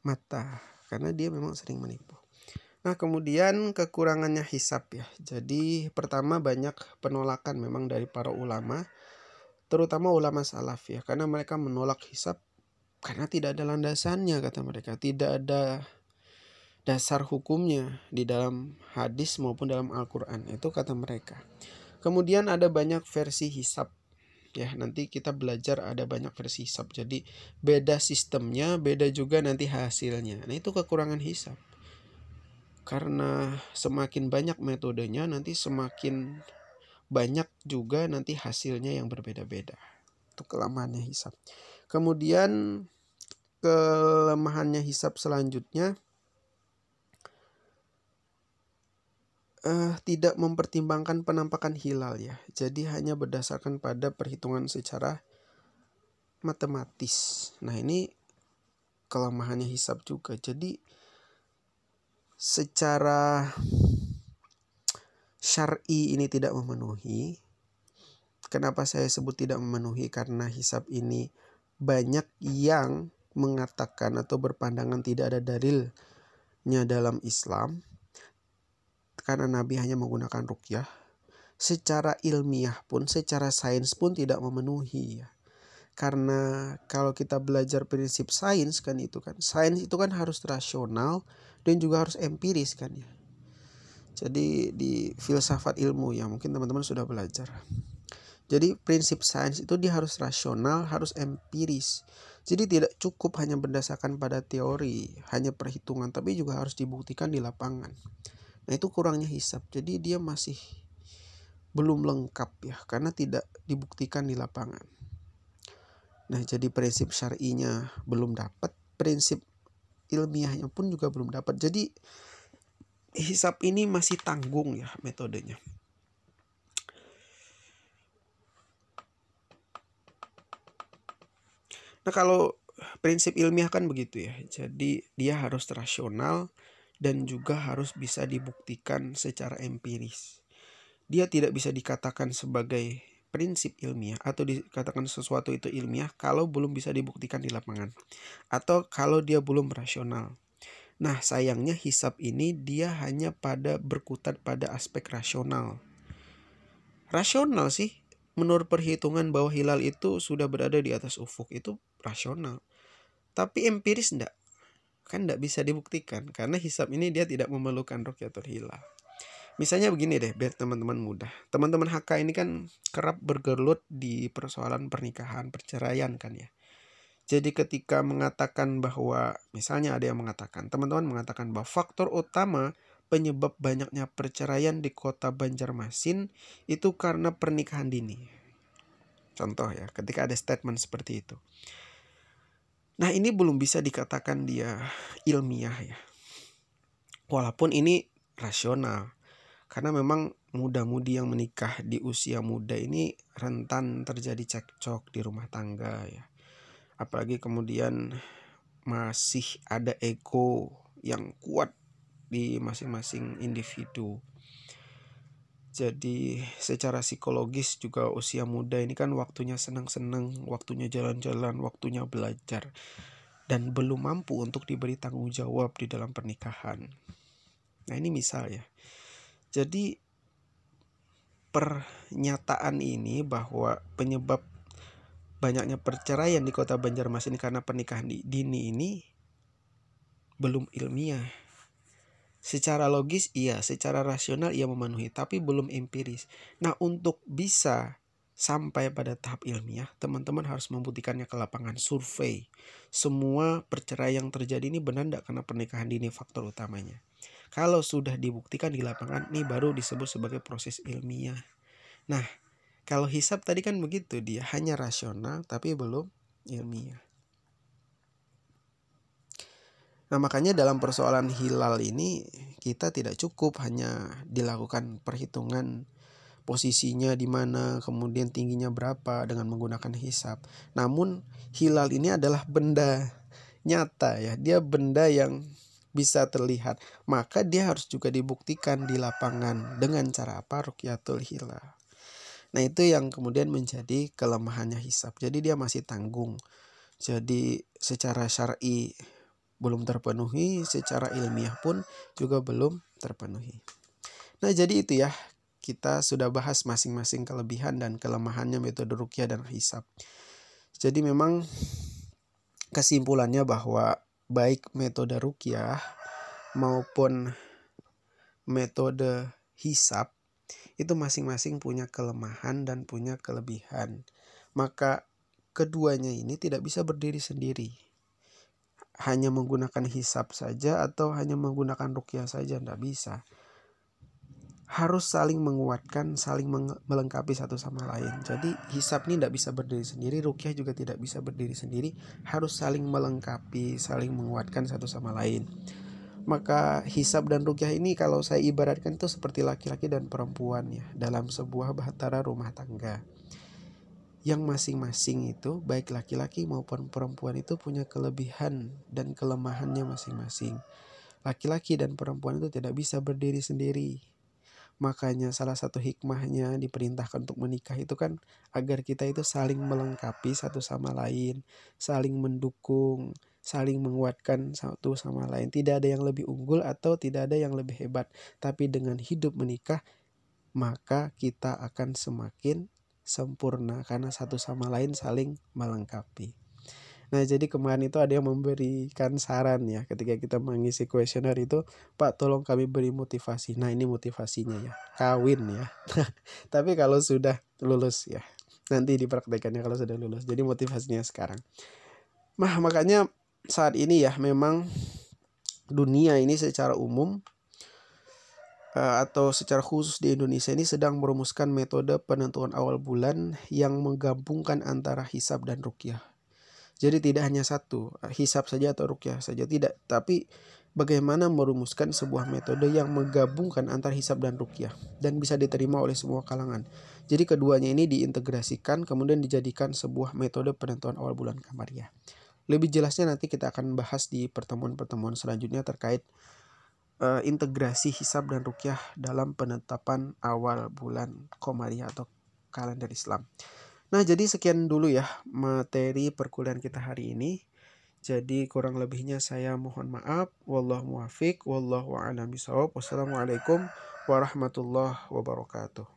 mata, karena dia memang sering menipu. Nah kemudian kekurangannya hisab ya. Jadi pertama banyak penolakan memang dari para ulama, terutama ulama salaf ya, karena mereka menolak hisab karena tidak ada landasannya kata mereka, tidak ada dasar hukumnya di dalam hadis maupun dalam Al-Quran, itu kata mereka. Kemudian ada banyak versi hisab ya, nanti kita belajar ada banyak versi hisab, jadi beda sistemnya, beda juga nanti hasilnya. Nah itu kekurangan hisab, karena semakin banyak metodenya nanti semakin banyak juga nanti hasilnya yang berbeda-beda. Itu kelemahannya hisab. Kemudian kelemahannya hisab selanjutnya tidak mempertimbangkan penampakan hilal ya. Jadi hanya berdasarkan pada perhitungan secara matematis. Nah ini kelemahannya hisab juga. Jadi secara syar'i ini tidak memenuhi. Kenapa saya sebut tidak memenuhi? Karena hisab ini banyak yang mengatakan atau berpandangan tidak ada dalilnya dalam Islam, karena Nabi hanya menggunakan rukyah. Secara ilmiah pun, secara sains pun tidak memenuhi ya. Karena kalau kita belajar prinsip sains kan itu kan, sains itu kan harus rasional dan juga harus empiris kan ya. Jadi di filsafat ilmu ya, mungkin teman-teman sudah belajar. Jadi prinsip sains itu dia harus rasional, harus empiris. Jadi tidak cukup hanya berdasarkan pada teori, hanya perhitungan, tapi juga harus dibuktikan di lapangan. Nah itu kurangnya hisab. Jadi dia masih belum lengkap ya, karena tidak dibuktikan di lapangan. Nah jadi prinsip syar'inya belum dapat, prinsip ilmiahnya pun juga belum dapat. Jadi hisab ini masih tanggung ya metodenya. Nah, kalau prinsip ilmiah kan begitu ya. Jadi dia harus rasional dan juga harus bisa dibuktikan secara empiris. Dia tidak bisa dikatakan sebagai prinsip ilmiah atau dikatakan sesuatu itu ilmiah kalau belum bisa dibuktikan di lapangan atau kalau dia belum rasional. Nah, sayangnya hisab ini dia hanya berkutat pada aspek rasional. Rasional sih, menurut perhitungan bahwa hilal itu sudah berada di atas ufuk, itu rasional. Tapi empiris enggak. Kan enggak bisa dibuktikan karena hisab ini dia tidak memerlukan rukyatul hilal. Misalnya begini deh, biar teman-teman mudah. Teman-teman HK ini kan kerap bergelut di persoalan pernikahan, perceraian kan ya. Jadi ketika mengatakan bahwa, misalnya ada yang mengatakan, teman-teman mengatakan bahwa faktor utama penyebab banyaknya perceraian di kota Banjarmasin itu karena pernikahan dini. Contoh ya, ketika ada statement seperti itu. Nah, ini belum bisa dikatakan dia ilmiah ya. Walaupun ini rasional. Karena memang muda-mudi yang menikah di usia muda ini rentan terjadi cekcok di rumah tangga ya. Apalagi kemudian masih ada ego yang kuat di masing-masing individu. Jadi secara psikologis juga usia muda ini kan waktunya senang-senang, waktunya jalan-jalan, waktunya belajar. Dan belum mampu untuk diberi tanggung jawab di dalam pernikahan. Nah, ini misal ya. Jadi pernyataan ini bahwa penyebab banyaknya perceraian di kota Banjarmasin karena pernikahan dini ini belum ilmiah. Secara logis iya, secara rasional ia memenuhi, tapi belum empiris. Nah, untuk bisa sampai pada tahap ilmiah, teman-teman harus membuktikannya ke lapangan, survei. Semua perceraian yang terjadi ini benar tidak karena pernikahan dini faktor utamanya. Kalau sudah dibuktikan di lapangan, ini baru disebut sebagai proses ilmiah. Nah, kalau hisab tadi kan begitu, dia hanya rasional tapi belum ilmiah. Nah, makanya dalam persoalan hilal ini kita tidak cukup hanya dilakukan perhitungan posisinya di mana, kemudian tingginya berapa dengan menggunakan hisab. Namun hilal ini adalah benda nyata ya, dia benda yang bisa terlihat. Maka dia harus juga dibuktikan di lapangan dengan cara apa? Rukyatul hilal. Nah, itu yang kemudian menjadi kelemahannya hisab. Jadi dia masih tanggung. Jadi secara syar'i belum terpenuhi, secara ilmiah pun juga belum terpenuhi. Nah, jadi itu ya, kita sudah bahas masing-masing kelebihan dan kelemahannya metode ruqyah dan hisab. Jadi memang kesimpulannya bahwa baik metode ruqyah maupun metode hisab itu masing-masing punya kelemahan dan punya kelebihan. Maka keduanya ini tidak bisa berdiri sendiri. Hanya menggunakan hisab saja atau hanya menggunakan ruqyah saja, tidak bisa. Harus saling menguatkan, saling melengkapi satu sama lain. Jadi hisab ini tidak bisa berdiri sendiri, ruqyah juga tidak bisa berdiri sendiri. Harus saling melengkapi, saling menguatkan satu sama lain. Maka hisab dan ruqyah ini kalau saya ibaratkan itu seperti laki-laki dan perempuan ya, dalam sebuah bahtera rumah tangga. Yang masing-masing itu baik laki-laki maupun perempuan itu punya kelebihan dan kelemahannya masing-masing. Laki-laki dan perempuan itu tidak bisa berdiri sendiri. Makanya salah satu hikmahnya diperintahkan untuk menikah itu kan agar kita itu saling melengkapi satu sama lain, saling mendukung, saling menguatkan satu sama lain. Tidak ada yang lebih unggul atau tidak ada yang lebih hebat. Tapi dengan hidup menikah, maka kita akan semakin sempurna karena satu sama lain saling melengkapi. Nah, jadi kemarin itu ada yang memberikan saran ya, ketika kita mengisi kuesioner itu, Pak tolong kami beri motivasi. Nah, ini motivasinya ya, kawin ya. Tapi kalau sudah lulus ya, nanti dipraktekannya kalau sudah lulus. Jadi motivasinya sekarang. Nah, makanya saat ini ya memang dunia ini secara umum atau secara khusus di Indonesia ini sedang merumuskan metode penentuan awal bulan yang menggabungkan antara hisab dan ruqyah. Jadi tidak hanya satu, hisab saja atau ruqyah saja, tidak, tapi bagaimana merumuskan sebuah metode yang menggabungkan antara hisab dan ruqyah dan bisa diterima oleh semua kalangan. Jadi keduanya ini diintegrasikan kemudian dijadikan sebuah metode penentuan awal bulan Qamariyah. Lebih jelasnya nanti kita akan bahas di pertemuan-pertemuan selanjutnya terkait integrasi hisab dan ruqyah dalam penetapan awal bulan Qamariyah atau kalender Islam. Nah, jadi sekian dulu ya materi perkuliahan kita hari ini. Jadi kurang lebihnya saya mohon maaf. Wallahu muwaffiq, wallahu a'lam bishawab. Wassalamualaikum warahmatullahi wabarakatuh.